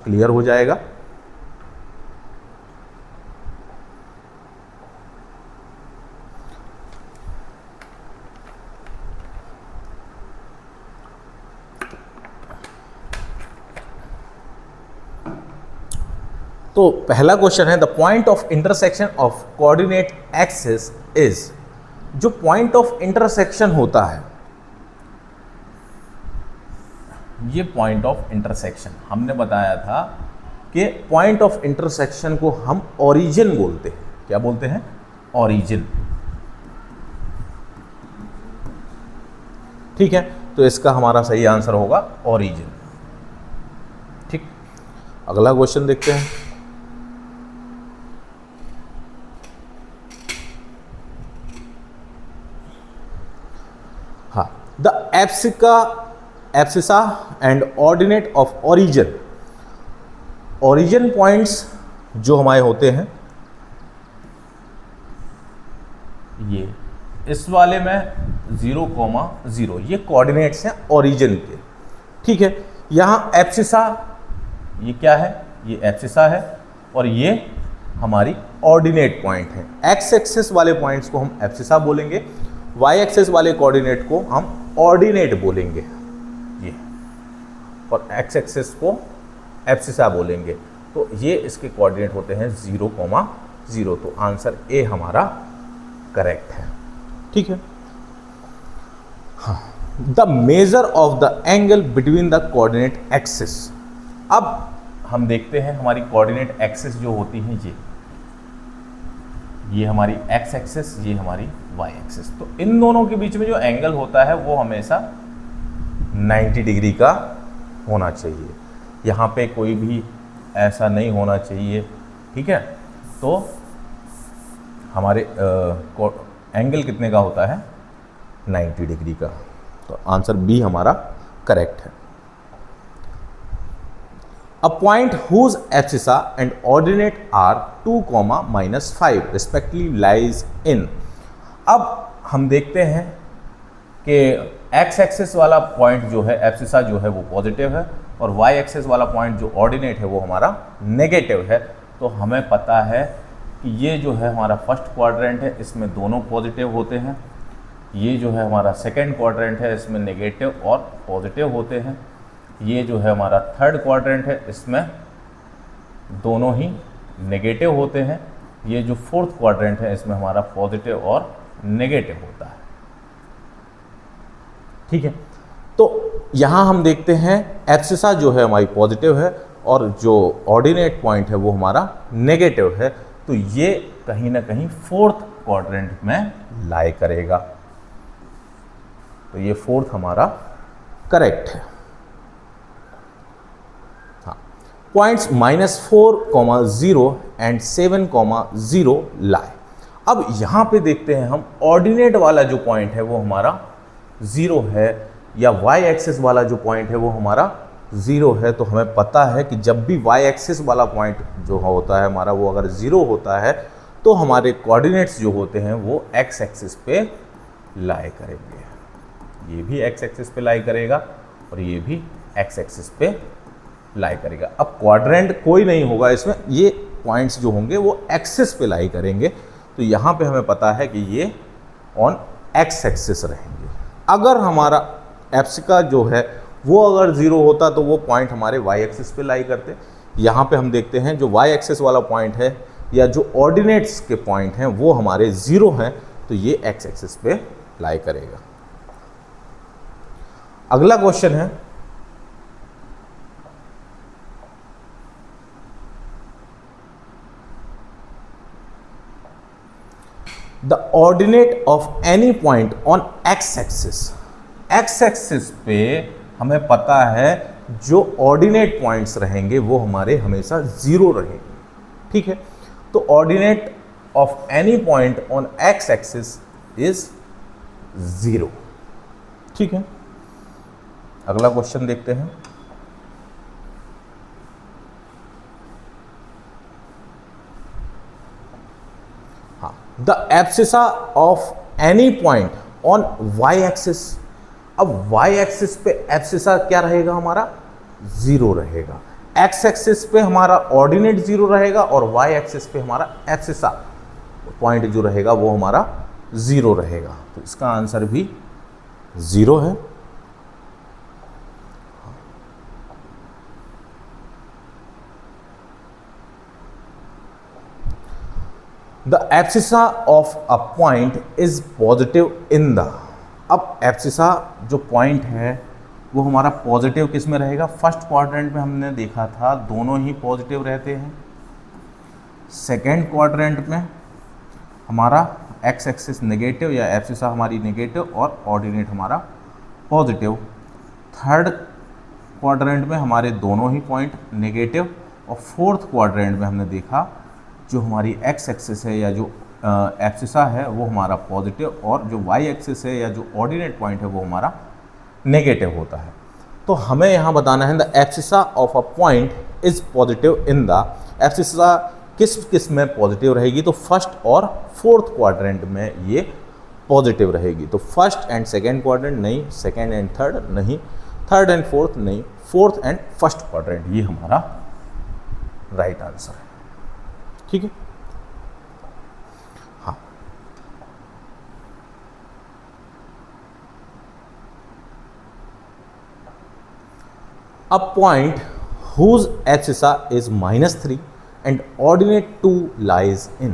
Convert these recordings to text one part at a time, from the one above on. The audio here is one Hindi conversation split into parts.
क्लियर हो जाएगा। तो पहला क्वेश्चन है the point of intersection of coordinate axis is. जो पॉइंट ऑफ इंटरसेक्शन होता है, ये पॉइंट ऑफ इंटरसेक्शन हमने बताया था कि पॉइंट ऑफ इंटरसेक्शन को हम ओरिजिन बोलते हैं। क्या बोलते हैं? ओरिजिन। ठीक है, तो इसका हमारा सही आंसर होगा ओरिजिन। ठीक, अगला क्वेश्चन देखते हैं। हाँ, the abscissa and ordinate of origin. Origin points जो हमारे होते हैं, ये इस वाले में 0,0 ये कोऑर्डिनेट्स हैं ओरिजिन के। ठीक है, यहाँ एब्सिसा, ये क्या है? ये एब्सिसा है और ये हमारी ऑर्डिनेट पॉइंट है। एक्स एक्सिस वाले पॉइंट्स को हम एब्सिसा बोलेंगे, वाई एक्सिस वाले कोऑर्डिनेट को हम ऑर्डिनेट बोलेंगे ये, और एक्स एक्सिस को एब्सिसा बोलेंगे। तो ये इसके कोऑर्डिनेट होते हैं 0,0। तो आंसर ए हमारा करेक्ट है। ठीक है। हाँ, the measure of the angle between the coordinate axis. अब हम देखते हैं हमारी कोऑर्डिनेट एक्सिस जो होती है, ये हमारी एक्स एक्सिस, ये हमारी वाई एक्सिस। तो इन दोनों के बीच में जो एंगल होता है वो हमेशा 90 डिग्री का होना चाहिए। यहाँ पे कोई भी ऐसा नहीं होना चाहिए। ठीक है, तो हमारे एंगल कितने का होता है? 90 डिग्री का। तो आंसर बी हमारा करेक्ट है। A point whose abscissa and ordinate are 2, -5 respectively lies in। अब हम देखते हैं कि x एक्सिस वाला पॉइंट जो है, एब्सिसा जो है वो पॉजिटिव है, और y एक्सिस वाला पॉइंट जो ऑर्डिनेट है वो हमारा नेगेटिव है। तो हमें पता है कि ये जो है हमारा फर्स्ट क्वाड्रेंट है, इसमें दोनों पॉजिटिव होते हैं। ये जो है हमारा सेकेंड क्वाड्रेंट है, इसमें नेगेटिव और पॉजिटिव होते हैं। ये जो है हमारा थर्ड क्वाड्रेंट है, इसमें दोनों ही नेगेटिव होते हैं। ये जो फोर्थ क्वाड्रेंट है, इसमें हमारा पॉजिटिव और नेगेटिव होता है। ठीक है, तो यहाँ हम देखते हैं एब्सिसा जो है हमारी पॉजिटिव है और जो ऑर्डिनेट पॉइंट है वो हमारा नेगेटिव है। तो ये कहीं ना कहीं फोर्थ क्वाड्रेंट में लाई करेगा। तो ये फोर्थ हमारा करेक्ट है। पॉइंट्स -4, 0 एंड 7, 0 लाई। अब यहाँ पे देखते हैं हम ऑर्डिनेट वाला जो पॉइंट है वो हमारा 0 है, या वाई एक्सिस वाला जो पॉइंट है वो हमारा 0 है। तो हमें पता है कि जब भी वाई एक्सिस वाला पॉइंट जो होता है हमारा, वो अगर 0 होता है तो हमारे कोऑर्डिनेट्स जो होते हैं वो एक्स एक्सिस पे लाई करेंगे। ये भी एक्स एक्सिस पे लाई करेगा और ये भी एक्स एक्सिस पे लाई करेगा। अब क्वाड्रेंट कोई नहीं होगा इसमें, ये पॉइंट्स जो होंगे वो एक्सिस पे लाई करेंगे। तो यहाँ पे हमें पता है कि ये ऑन एक्स एक्सिस रहेंगे। अगर हमारा एब्सिसा जो है वो अगर 0 होता तो वो पॉइंट हमारे वाई एक्सिस पे लाई करते। यहाँ पे हम देखते हैं जो वाई एक्सिस वाला पॉइंट है या जो ऑर्डिनेट्स के पॉइंट हैं वो हमारे 0 हैं, तो ये एक्स एक्सिस पे लाई करेगा। अगला क्वेश्चन है the ordinate of any point on X axis. X axis पे हमें पता है जो ऑर्डिनेट पॉइंट्स रहेंगे वो हमारे हमेशा 0 रहेंगे। ठीक है, तो ordinate of any point on X axis is 0। ठीक है, अगला क्वेश्चन देखते हैं। The abscissa of any point on Y axis. अब वाई एक्सिस पे एब्सिसा क्या रहेगा हमारा? 0 रहेगा। एक्स एक्सिस पे हमारा ऑर्डिनेट जीरो रहेगा और वाई एक्सिस पे हमारा एब्सिसा पॉइंट जो रहेगा वो हमारा जीरो रहेगा। तो इसका आंसर भी जीरो है। The abscissa of a point is positive in the, अब एब्सिसा जो पॉइंट है वो हमारा पॉजिटिव किस में रहेगा? फर्स्ट क्वाड्रेंट में हमने देखा था दोनों ही पॉजिटिव रहते हैं। सेकेंड क्वाड्रेंट में हमारा एक्स एक्सिस नेगेटिव या एब्सिसा हमारी नेगेटिव और ऑर्डिनेट हमारा पॉजिटिव। थर्ड क्वाड्रेंट में हमारे दोनों ही पॉइंट नेगेटिव और फोर्थ क्वाड्रेंट में हमने देखा जो हमारी एक्स एक्सिस है या जो एब्सिसा है वो हमारा पॉजिटिव और जो वाई एक्सिस है या जो ऑर्डिनेट पॉइंट है वो हमारा नेगेटिव होता है। तो हमें यहाँ बताना है the abscissa of a point is positive in the, abscissa किस किस में पॉजिटिव रहेगी? तो फर्स्ट और फोर्थ क्वाड्रेंट में ये पॉजिटिव रहेगी। तो फर्स्ट एंड सेकेंड क्वाड्रेंट नहीं, सेकेंड एंड थर्ड नहीं, थर्ड एंड फोर्थ नहीं, फोर्थ एंड फर्स्ट क्वाड्रेंट, ये हमारा राइट आंसर है। ठीक है, हाँ। A point whose abscissa is -3 and ordinate 2 lies in।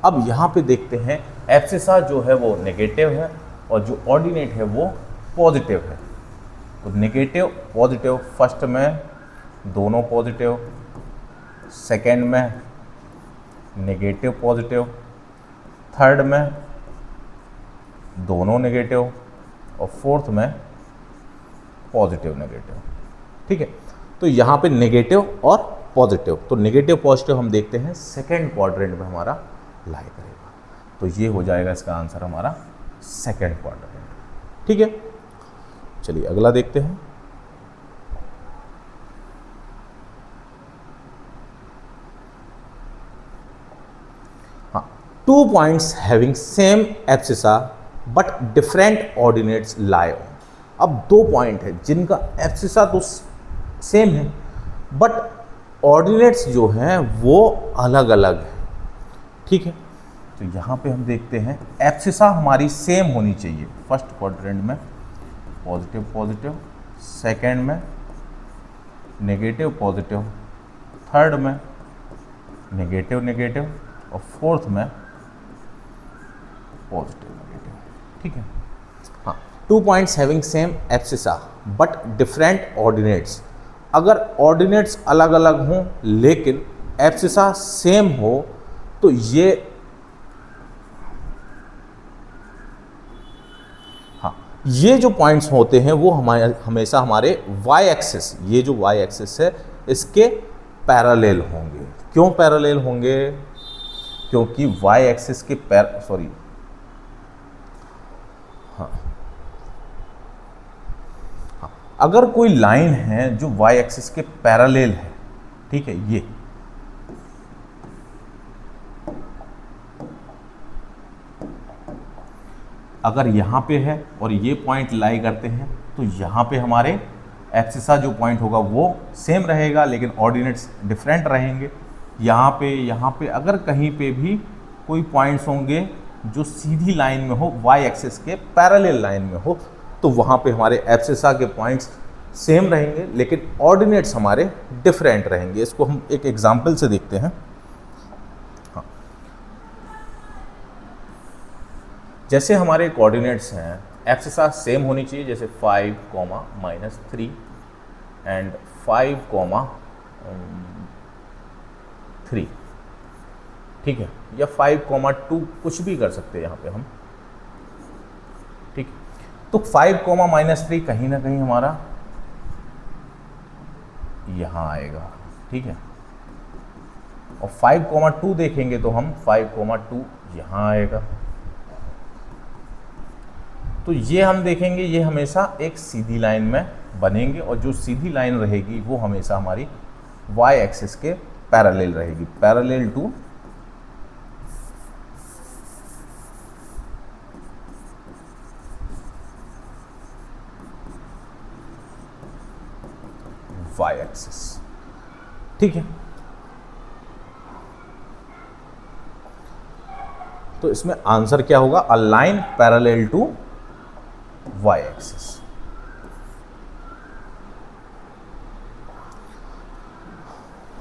अब यहाँ पे देखते हैं एब्सिसा जो है वो नेगेटिव है और जो ऑर्डिनेट है वो पॉजिटिव है। तो नेगेटिव पॉजिटिव, फर्स्ट में दोनों पॉजिटिव, सेकेंड में नेगेटिव पॉजिटिव, थर्ड में दोनों नेगेटिव और फोर्थ में पॉजिटिव नेगेटिव। ठीक है, तो यहाँ पे नेगेटिव और पॉजिटिव, तो नेगेटिव पॉजिटिव हम देखते हैं सेकेंड क्वाड्रेंट में हमारा लाई करेगा। तो ये हो जाएगा इसका आंसर हमारा सेकेंड क्वाड्रेंट। ठीक है, चलिए अगला देखते हैं। हाँ, 2 points having same abscissa but different ordinates lie on. अब 2 पॉइंट है जिनका एब्सिसा तो सेम है बट ऑर्डिनेट्स जो हैं वो अलग अलग है। ठीक है, तो यहाँ पे हम देखते हैं एब्सिसा हमारी सेम होनी चाहिए। फर्स्ट क्वाड्रेंट में पॉजिटिव पॉजिटिव, सेकेंड में नेगेटिव पॉजिटिव, थर्ड में नेगेटिव नेगेटिव और फोर्थ में पॉजिटिव नेगेटिव। ठीक है, हाँ, 2 points having same abscissa but different ordinates. अगर ऑर्डिनेट्स अलग अलग हों लेकिन एब्सिसा सेम हो तो ये, हाँ, ये जो पॉइंट्स होते हैं वो हमेशा हमारे वाई एक्सिस, ये जो वाई एक्सिस है इसके पैरेलल होंगे। क्यों पैरेलल होंगे? क्योंकि वाई एक्सिस के अगर कोई लाइन है जो वाई एक्सिस के पैरेलल है, ठीक है, ये अगर यहाँ पे है और ये पॉइंट लाई करते हैं तो यहाँ पे हमारे एब्सिसा जो पॉइंट होगा वो सेम रहेगा लेकिन ऑर्डिनेट्स डिफरेंट रहेंगे। यहाँ पे अगर कहीं पे भी कोई पॉइंट्स होंगे जो सीधी लाइन में हो, वाई एक्सिस के पैरेलल लाइन में हो, तो वहाँ पे हमारे एब्सिसा के पॉइंट्स सेम रहेंगे लेकिन ऑर्डिनेट्स हमारे डिफरेंट रहेंगे। इसको हम एक एग्जांपल से देखते हैं। हाँ, जैसे हमारे कोऑर्डिनेट्स हैं, एब्सिसा सेम होनी चाहिए, जैसे 5, -3 एंड 5, 3। ठीक है, या 5, 2 कुछ भी कर सकते हैं यहाँ पे हम। ठीक, तो 5, -3 कहीं ना कहीं हमारा यहाँ आएगा। ठीक है, और 5, 2 देखेंगे तो हम 5, 2 यहाँ आएगा। तो ये हम देखेंगे ये हमेशा एक सीधी लाइन में बनेंगे और जो सीधी लाइन रहेगी वो हमेशा हमारी वाई एक्सिस के पैरेलल रहेगी, पैरेलल टू वाई एक्सिस। ठीक है, तो इसमें आंसर क्या होगा? A line parallel to Y axis.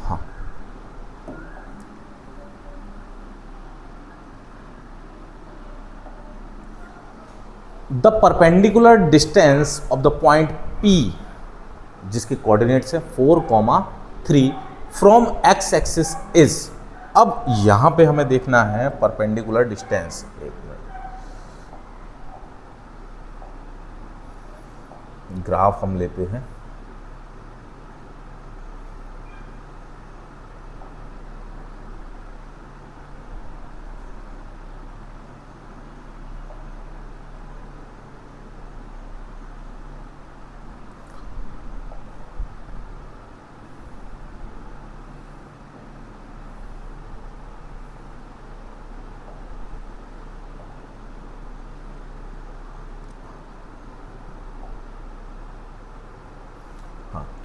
हाँ, the perpendicular distance of the point P, जिसके कोऑर्डिनेट्स है 4,3 फ्रॉम एक्स एक्सिस इज। अब यहां पे हमें देखना है परपेंडिकुलर डिस्टेंस। एक मिनट, ग्राफ हम लेते हैं।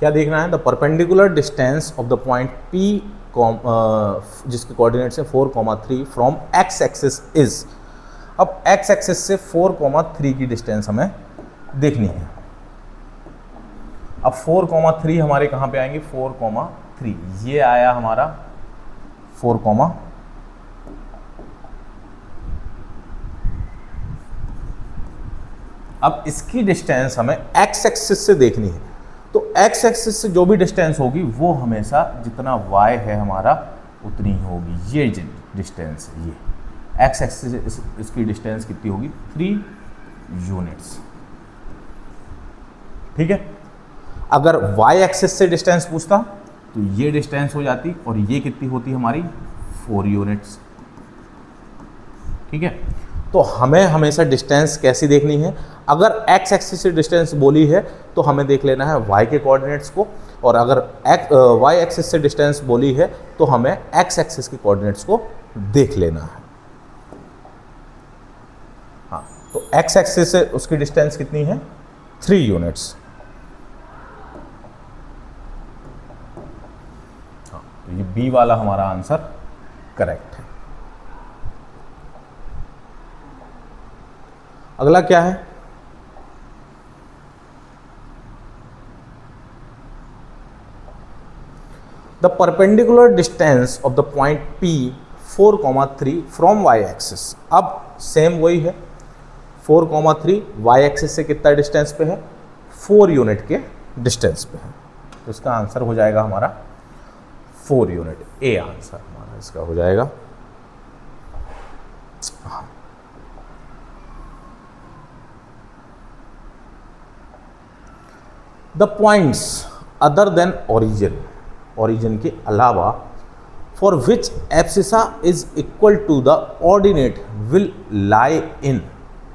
क्या देखना है? The perpendicular distance of the point P जिसके कोऑर्डिनेट्स है 4,3 फ्रॉम एक्स एक्सिस इज। अब एक्स एक्सिस से 4,3 की डिस्टेंस हमें देखनी है। अब 4,3 हमारे कहाँ पे आएंगे? 4,3 ये आया हमारा 4, अब इसकी डिस्टेंस हमें एक्स एक्सिस से देखनी है। तो एक्स एक्सिस से जो भी डिस्टेंस होगी वो हमेशा जितना y है हमारा उतनी ही होगी। ये डिस्टेंस है, ये एक्स एक्सिस से इसकी डिस्टेंस कितनी होगी? 3 यूनिट्स। ठीक है, अगर y एक्सिस से डिस्टेंस पूछता तो ये डिस्टेंस हो जाती और ये कितनी होती हमारी? 4 यूनिट्स। ठीक है, तो हमें हमेशा डिस्टेंस कैसी देखनी है? अगर x एक्सिस से डिस्टेंस बोली है तो हमें देख लेना है y के कोऑर्डिनेट्स को, और अगर y एक्सिस से डिस्टेंस बोली है तो हमें x एक्सिस के कोऑर्डिनेट्स को देख लेना है। हाँ, तो x एक्सिस से उसकी डिस्टेंस कितनी है? 3 यूनिट्स। हाँ, तो ये B वाला हमारा आंसर करेक्ट है। अगला क्या है? The perpendicular distance of the point P 4,3 from y axis. अब सेम वही है, 4,3 y एक्सिस से कितना डिस्टेंस पे है? 4 यूनिट के डिस्टेंस पे है। तो इसका आंसर हो जाएगा हमारा 4 यूनिट। ए आंसर हमारा इसका हो जाएगा। The points other than origin के अलावा for which abscissa is equal to the ordinate will lie in.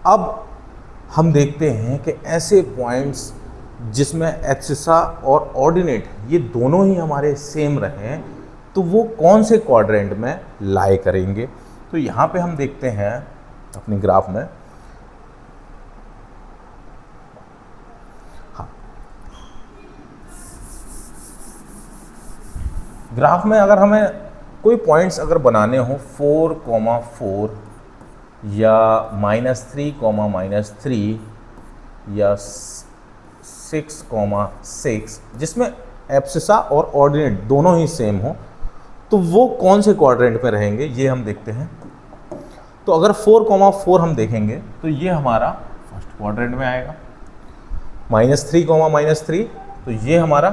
अब हम देखते हैं कि ऐसे पॉइंट्स जिसमें एब्सिसा और ऑर्डिनेट ये दोनों ही हमारे सेम रहें तो वो कौन से क्वाड्रेंट में लाई करेंगे। तो यहाँ पे हम देखते हैं अपने ग्राफ में, ग्राफ में अगर हमें कोई पॉइंट्स अगर बनाने हो 4,4 या -3,-3 या 6,6 जिसमें एब्सिसा और ऑर्डिनेट दोनों ही सेम हो तो वो कौन से क्वाड्रेंट में रहेंगे ये हम देखते हैं। तो अगर 4,4 हम देखेंगे तो ये हमारा फर्स्ट क्वाड्रेंट में आएगा। -3,-3 तो ये हमारा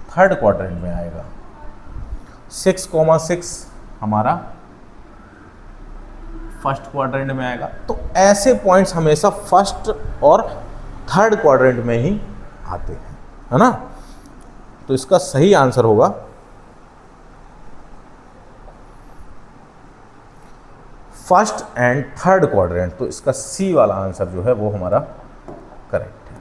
थर्ड क्वाड्रेंट में आएगा। 6,6 हमारा फर्स्ट क्वाड्रेंट में आएगा। तो ऐसे पॉइंट्स हमेशा फर्स्ट और थर्ड क्वाड्रेंट में ही आते हैं, है ना। तो इसका सही आंसर होगा फर्स्ट एंड थर्ड क्वाड्रेंट। तो इसका सी वाला आंसर जो है वो हमारा करेक्ट है।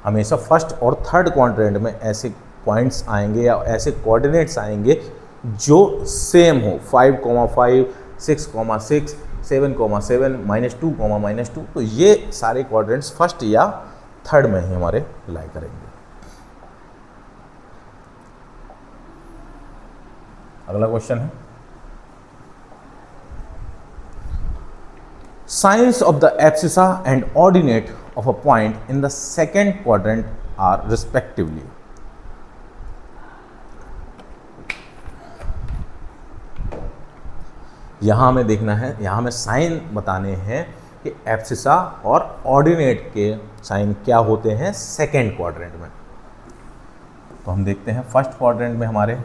हमेशा फर्स्ट और थर्ड क्वाड्रेंट में ऐसे पॉइंट्स आएंगे या ऐसे कोऑर्डिनेट्स आएंगे जो सेम हो, 5,5, 6,6, 7,7, -2, तो ये सारे क्वाड्रेंट्स फर्स्ट या थर्ड में ही हमारे लाई करेंगे। अगला क्वेश्चन है, signs of the abscissa and ordinate of a point in the second quadrant are respectively. यहां हमें देखना है, यहां हमें साइन बताने हैं कि एब्सिसा और ऑर्डिनेट के साइन क्या होते हैं सेकेंड क्वाड्रेंट में। तो हम देखते हैं फर्स्ट क्वाड्रेंट में हमारे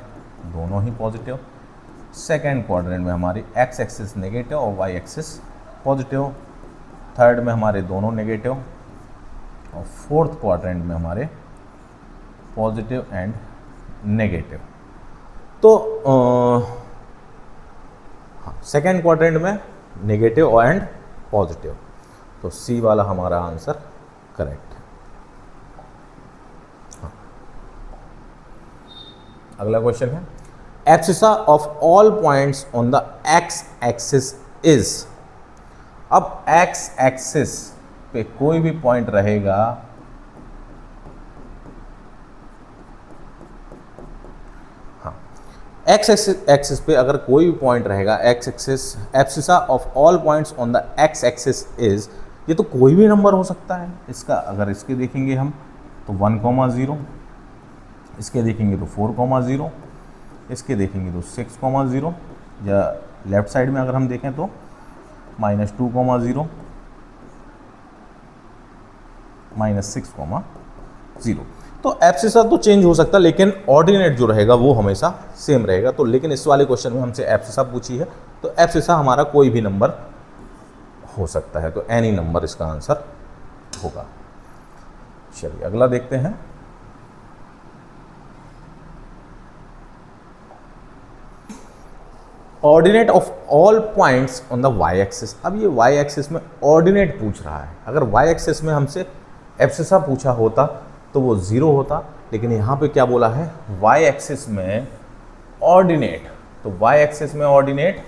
दोनों ही पॉजिटिव, सेकेंड क्वाड्रेंट में हमारी एक्स एक्सिस नेगेटिव और वाई एक्सिस पॉजिटिव, थर्ड में हमारे दोनों नेगेटिव और फोर्थ क्वाड्रेंट में हमारे पॉजिटिव एंड नेगेटिव। तो सेकेंड क्वाड्रेंट में नेगेटिव एंड पॉजिटिव, तो सी वाला हमारा आंसर करेक्ट है। हाँ। अगला क्वेश्चन है, abscissa of all points on the x axis is. अब एक्स एक्सिस पे कोई भी पॉइंट रहेगा, हाँ, एक्स एक्सिस पे अगर कोई भी पॉइंट रहेगा, x axis, abscissa of all points on the x axis is, ये तो कोई भी नंबर हो सकता है इसका। अगर इसके देखेंगे हम तो 1,0, इसके देखेंगे तो 4,0, इसके देखेंगे तो 6,0, या लेफ्ट साइड में अगर हम देखें तो -2,0, -6,0। तो एब्सिसा तो चेंज हो सकता है, लेकिन ऑर्डिनेट जो रहेगा वो हमेशा सेम रहेगा। तो लेकिन इस वाले क्वेश्चन में हमसे एब्सिसा पूछी है, तो एब्सिसा हमारा कोई भी नंबर हो सकता है, तो एनी नंबर इसका आंसर होगा। चलिए अगला देखते हैं, ordinate of all points on the Y axis. अब ये वाई एक्सिस में ऑर्डिनेट पूछ रहा है। अगर वाई एक्सिस में हमसे एब्सिसा पूछा होता तो वो 0 होता, लेकिन यहाँ पे क्या बोला है, वाई एक्सिस में ऑर्डिनेट। तो वाई एक्सिस में ऑर्डिनेट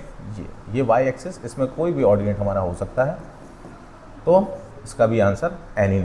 ये वाई एक्सिस, इसमें कोई भी ऑर्डिनेट हमारा हो सकता है, तो इसका भी आंसर एनी नंबर।